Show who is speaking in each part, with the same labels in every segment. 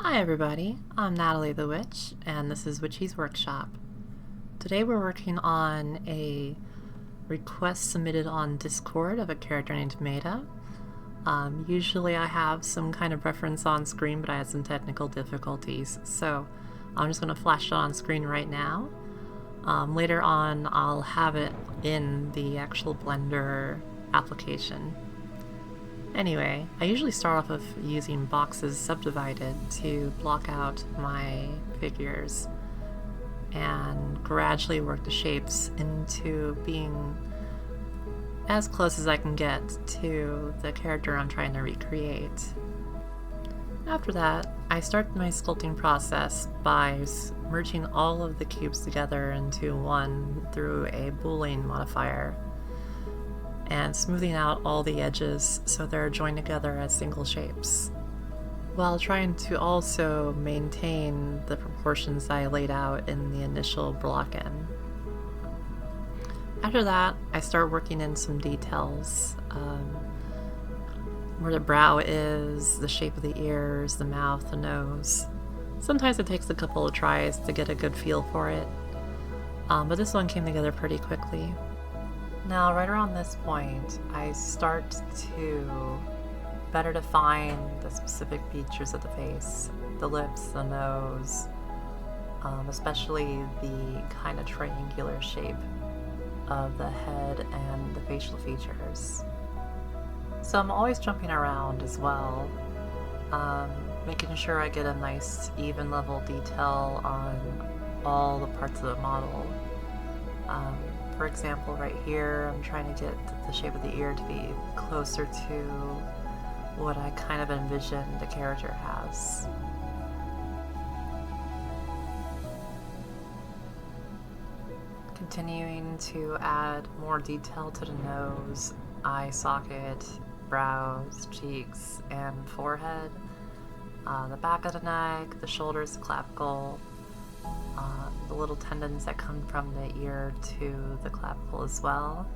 Speaker 1: Hi everybody, I'm Natalie the Witch, and this is Witchy's Workshop. Today we're working on a request submitted on Discord of a character named Maida. Usually I have some kind of reference on screen, but I had some technical difficulties, so I'm just going to flash it on screen right now. Later on I'll have it in the actual Blender application. Anyway, I usually start off with using boxes subdivided to block out my figures and gradually work the shapes into being as close as I can get to the character I'm trying to recreate. After that, I start my sculpting process by merging all of the cubes together into one through a Boolean modifier, and smoothing out all the edges so they're joined together as single shapes, while trying to also maintain the proportions I laid out in the initial block-in. After that, I start working in some details, where the brow is, the shape of the ears, the mouth, the nose. Sometimes it takes a couple of tries to get a good feel for it, but this one came together pretty quickly. Now, right around this point, I start to better define the specific features of the face, the lips, the nose, especially the kind of triangular shape of the head and the facial features. So I'm always jumping around as well, making sure I get a nice even level detail on all the parts of the model. For example, right here, I'm trying to get the shape of the ear to be closer to what I kind of envision the character has. Continuing to add more detail to the nose, eye socket, brows, cheeks, and forehead, the back of the neck, the shoulders, the clavicle, the little tendons that come from the ear to the clavicle as well.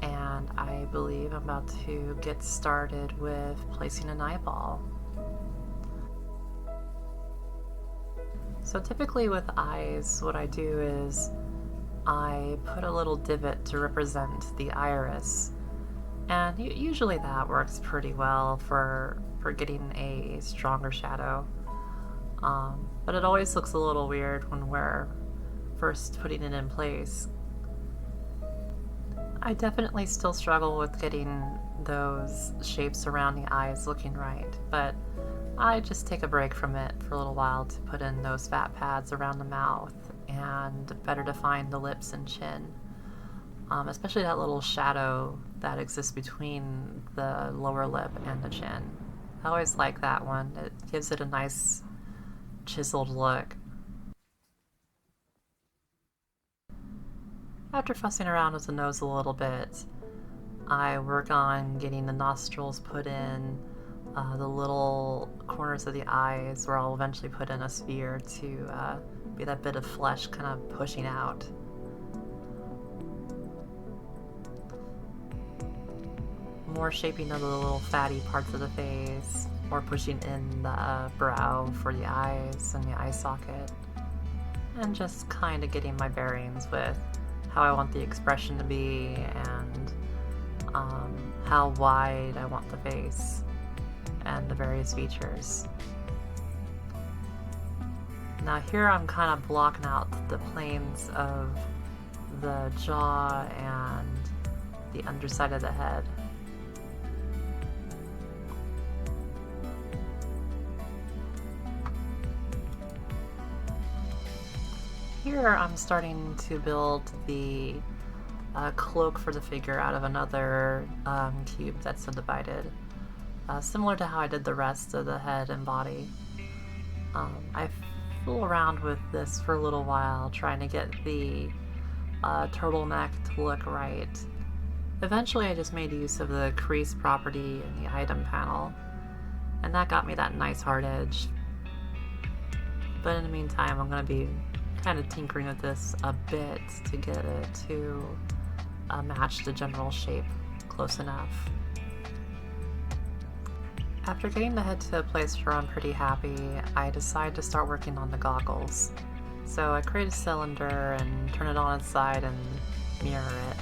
Speaker 1: And I believe I'm about to get started with placing an eyeball. So typically with eyes, what I do is I put a little divot to represent the iris, and usually that works pretty well for getting a stronger shadow. But it always looks a little weird when we're first putting it in place. I definitely still struggle with getting those shapes around the eyes looking right, but I just take a break from it for a little while to put in those fat pads around the mouth and better define the lips and chin, especially that little shadow that exists between the lower lip and the chin. I always like that one. It gives it a nice chiseled look. After fussing around with the nose a little bit, I work on getting the nostrils put in, the little corners of the eyes, where I'll eventually put in a sphere to be that bit of flesh kind of pushing out. More shaping of the little fatty parts of the face, or pushing in the brow for the eyes and the eye socket, and just kind of getting my bearings with how I want the expression to be and how wide I want the face and the various features. Now here I'm kind of blocking out the planes of the jaw and the underside of the head. Here I'm starting to build the cloak for the figure out of another cube that's subdivided, similar to how I did the rest of the head and body. I fool around with this for a little while, trying to get the turtleneck to look right. Eventually I just made use of the crease property in the item panel, and that got me that nice hard edge. But in the meantime, I'm going to be kind of tinkering with this a bit to get it to match the general shape close enough. After getting the head to a place where I'm pretty happy, I decide to start working on the goggles. So I create a cylinder and turn it on its side and mirror it.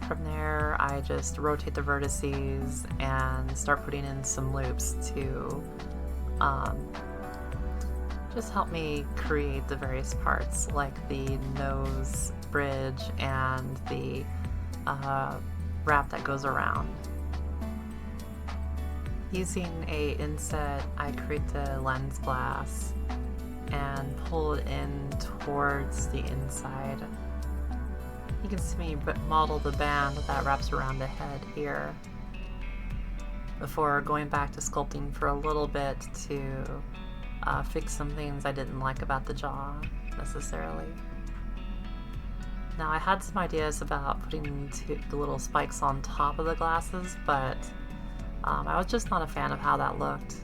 Speaker 1: From there, I just rotate the vertices and start putting in some loops to just help me create the various parts, like the nose bridge and the wrap that goes around. Using a inset, I create the lens glass and pull it in towards the inside. You can see me model the band that wraps around the head here before going back to sculpting for a little bit to fix some things I didn't like about the jaw necessarily. Now, I had some ideas about putting the little spikes on top of the glasses, but I was just not a fan of how that looked.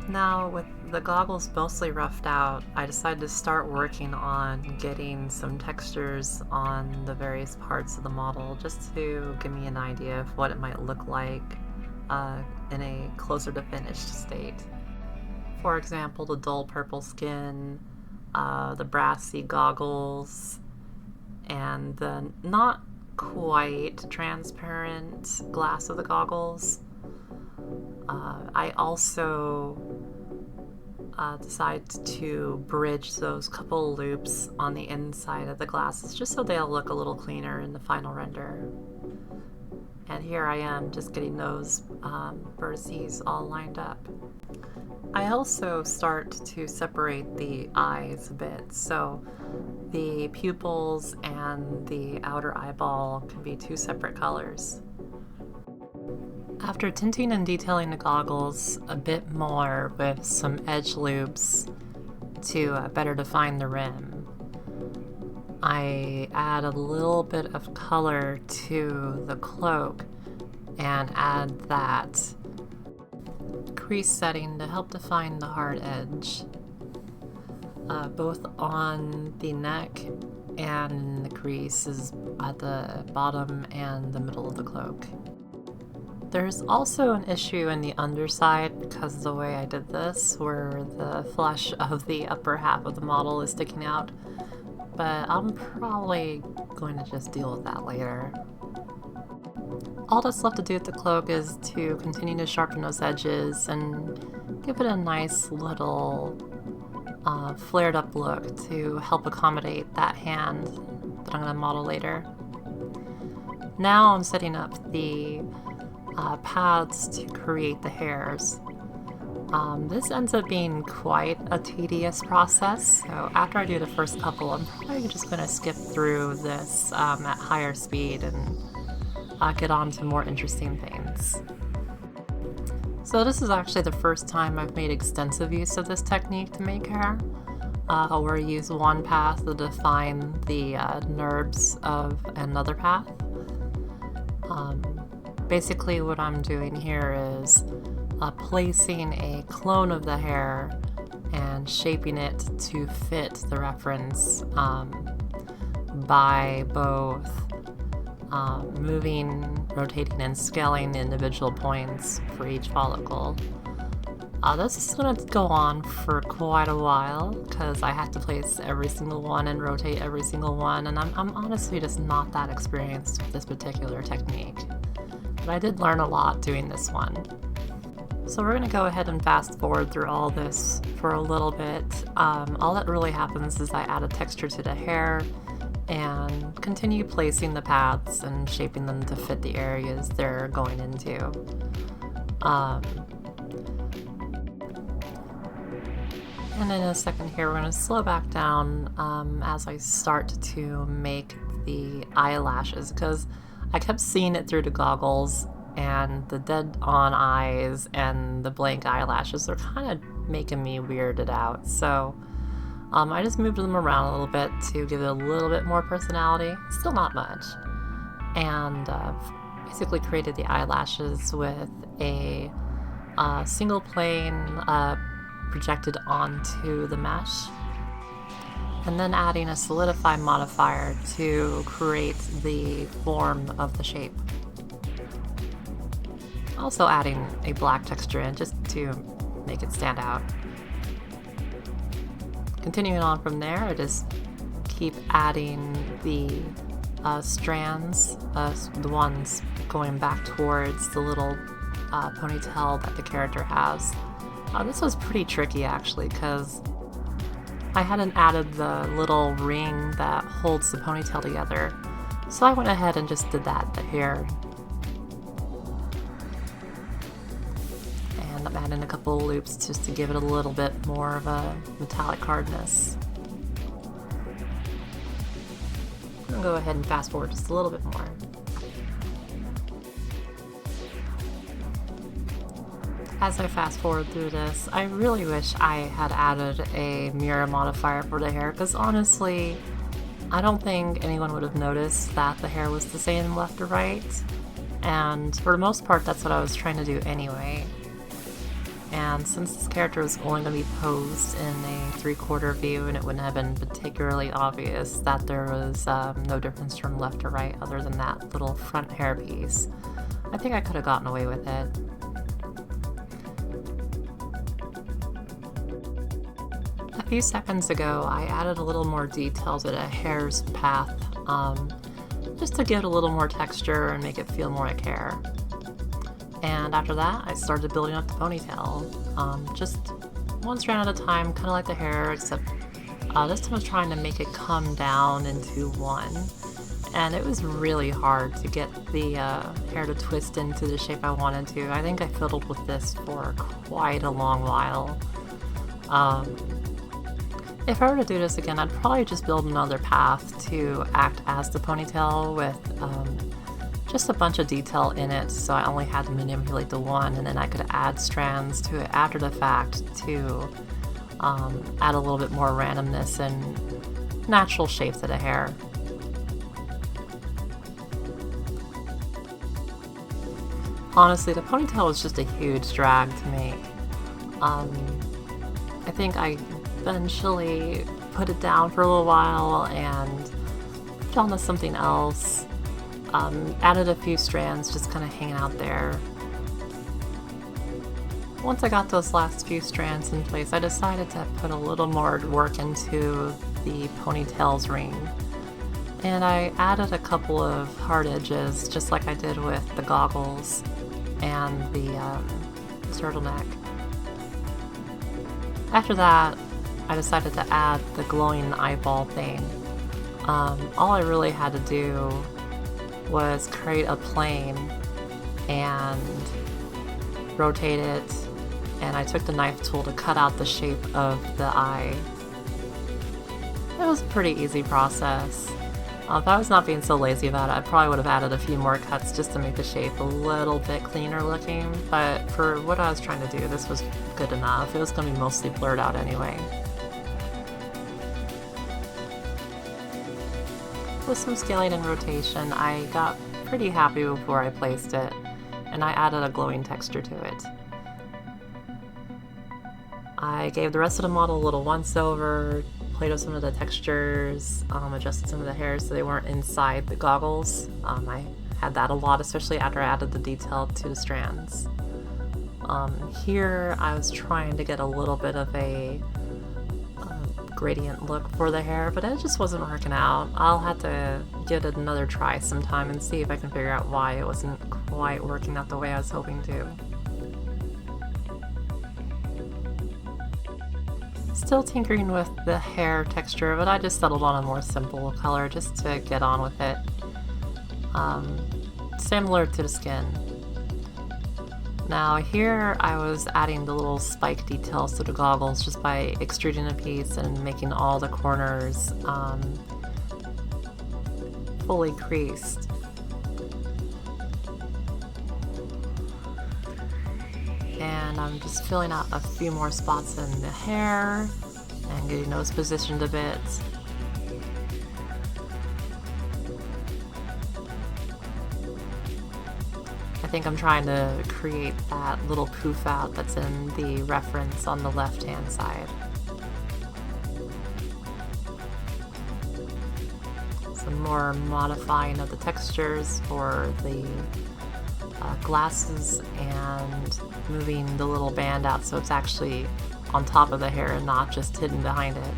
Speaker 1: Now, with the goggles mostly roughed out, I decided to start working on getting some textures on the various parts of the model just to give me an idea of what it might look like in a closer to finished state. For example, the dull purple skin, the brassy goggles, and the not quite transparent glass of the goggles. I also decided to bridge those couple loops on the inside of the glasses just so they'll look a little cleaner in the final render. And here I am just getting those vertices all lined up. I also start to separate the eyes a bit, so the pupils and the outer eyeball can be two separate colors. After tinting and detailing the goggles a bit more with some edge loops to better define the rim, I add a little bit of color to the cloak and add that crease setting to help define the hard edge, both on the neck and the creases at the bottom and the middle of the cloak. There's also an issue in the underside because of the way I did this, where the flesh of the upper half of the model is sticking out, but I'm probably going to just deal with that later. All that's left to do with the cloak is to continue to sharpen those edges and give it a nice little flared up look to help accommodate that hand that I'm going to model later. Now I'm setting up the paths to create the hairs. This ends up being quite a tedious process, so after I do the first couple, I'm probably just going to skip through this at higher speed and get on to more interesting things. So this is actually the first time I've made extensive use of this technique to make hair, where I use one path to define the nerves of another path. Basically what I'm doing here is placing a clone of the hair and shaping it to fit the reference by both moving, rotating, and scaling the individual points for each follicle. This is going to go on for quite a while because I have to place every single one and rotate every single one, and I'm honestly just not that experienced with this particular technique. But I did learn a lot doing this one. So we're going to go ahead and fast forward through all this for a little bit. All that really happens is I add a texture to the hair and continue placing the paths and shaping them to fit the areas they're going into. And in a second here, we're going to slow back down as I start to make the eyelashes, because I kept seeing it through the goggles, and the dead-on eyes and the blank eyelashes are kind of making me weirded out. So I just moved them around a little bit to give it a little bit more personality, still not much, and basically created the eyelashes with a single plane projected onto the mesh. and then adding a solidify modifier to create the form of the shape. Also adding a black texture in just to make it stand out. Continuing on from there, I just keep adding the strands, the ones going back towards the little ponytail that the character has. This was pretty tricky actually, because I hadn't added the little ring that holds the ponytail together, so I went ahead and just did that here. And I'm adding a couple of loops just to give it a little bit more of a metallic hardness. I'll go ahead and fast forward just a little bit more. As I fast forward through this, I really wish I had added a mirror modifier for the hair, because honestly, I don't think anyone would have noticed that the hair was the same left to right, and for the most part that's what I was trying to do anyway. And since this character was only going to be posed in a 3/4 view, and it wouldn't have been particularly obvious that there was no difference from left to right other than that little front hair piece, I think I could have gotten away with it. A few seconds ago, I added a little more detail to the hair's path, just to give it a little more texture and make it feel more like hair. And after that, I started building up the ponytail, just one strand at a time, kind of like the hair, except this time I was trying to make it come down into one. And it was really hard to get the hair to twist into the shape I wanted to. I think I fiddled with this for quite a long while. If I were to do this again, I'd probably just build another path to act as the ponytail with just a bunch of detail in it, so I only had to manipulate the one, and then I could add strands to it after the fact to add a little bit more randomness and natural shape to the hair. Honestly, the ponytail was just a huge drag to make. I think I eventually put it down for a little while and put on to something else. Added a few strands just kind of hanging out there. Once I got those last few strands in place, I decided to put a little more work into the ponytail's ring. And I added a couple of hard edges, just like I did with the goggles and the turtleneck. After that, I decided to add the glowing eyeball thing. All I really had to do was create a plane and rotate it, and I took the knife tool to cut out the shape of the eye. It was a pretty easy process. If I was not being so lazy about it, I probably would have added a few more cuts just to make the shape a little bit cleaner looking, but for what I was trying to do, this was good enough. It was going to be mostly blurred out anyway. With some scaling and rotation, I got pretty happy before I placed it, and I added a glowing texture to it. I gave the rest of the model a little once over, played with some of the textures, adjusted some of the hairs so they weren't inside the goggles. I had that a lot, especially after I added the detail to the strands. Here I was trying to get a little bit of a gradient look for the hair, but it just wasn't working out. I'll have to give it another try sometime and see if I can figure out why it wasn't quite working out the way I was hoping to. Still tinkering with the hair texture, but I just settled on a more simple color just to get on with it. Similar to the skin. Now here I was adding the little spike details to the goggles just by extruding a piece and making all the corners fully creased. And I'm just filling out a few more spots in the hair and getting those positioned a bit. I think I'm trying to create that little poof out that's in the reference on the left hand side. more modifying of the textures for the glasses and moving the little band out so it's actually on top of the hair and not just hidden behind it.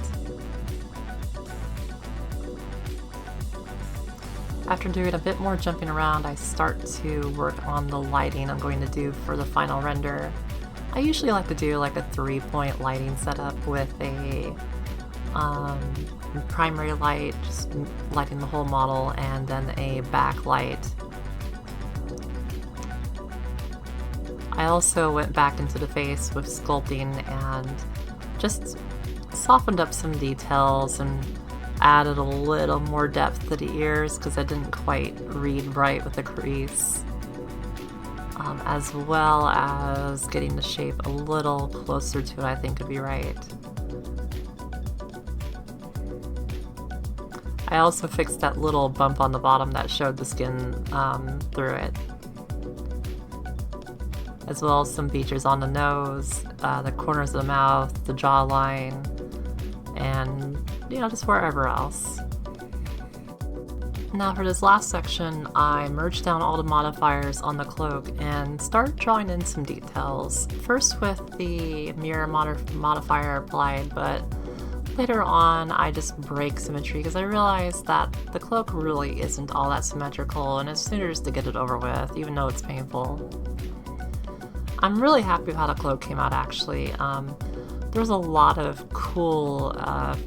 Speaker 1: After doing a bit more jumping around, I start to work on the lighting I'm going to do for the final render. I usually like to do like a 3-point lighting setup with a primary light, just lighting the whole model, and then a backlight. I also went back into the face with sculpting and just softened up some details and added a little more depth to the ears because I didn't quite read right with the crease, as well as getting the shape a little closer to what I think would be right. I also fixed that little bump on the bottom that showed the skin through it, as well as some features on the nose, the corners of the mouth, the jawline, and just wherever else. Now for this last section, I merged down all the modifiers on the cloak and started drawing in some details. First with the mirror modifier applied, but later on I just break symmetry because I realized that the cloak really isn't all that symmetrical and it's sooner just to get it over with, even though it's painful. I'm really happy with how the cloak came out actually. There was a lot of cool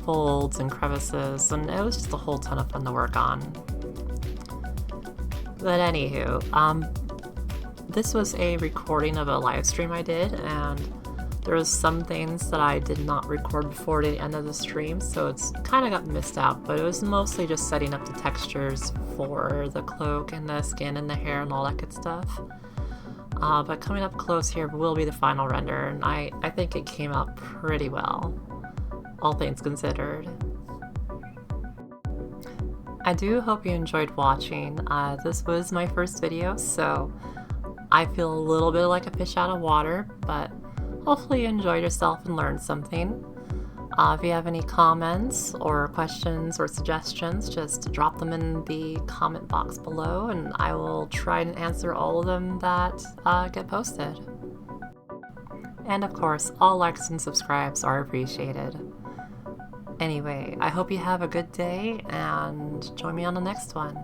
Speaker 1: folds and crevices, and it was just a whole ton of fun to work on. But anywho, this was a recording of a live stream I did, and there was some things that I did not record before the end of the stream, so it's kind of got missed out, but it was mostly just setting up the textures for the cloak and the skin and the hair and all that good stuff. But coming up close here will be the final render, and I think it came out pretty well, all things considered. I do hope you enjoyed watching. This was my first video, so I feel a little bit like a fish out of water, but hopefully you enjoyed yourself and learned something. If you have any comments or questions or suggestions, just drop them in the comment box below and I will try and answer all of them that get posted. And of course, all likes and subscribes are appreciated. Anyway, I hope you have a good day and join me on the next one.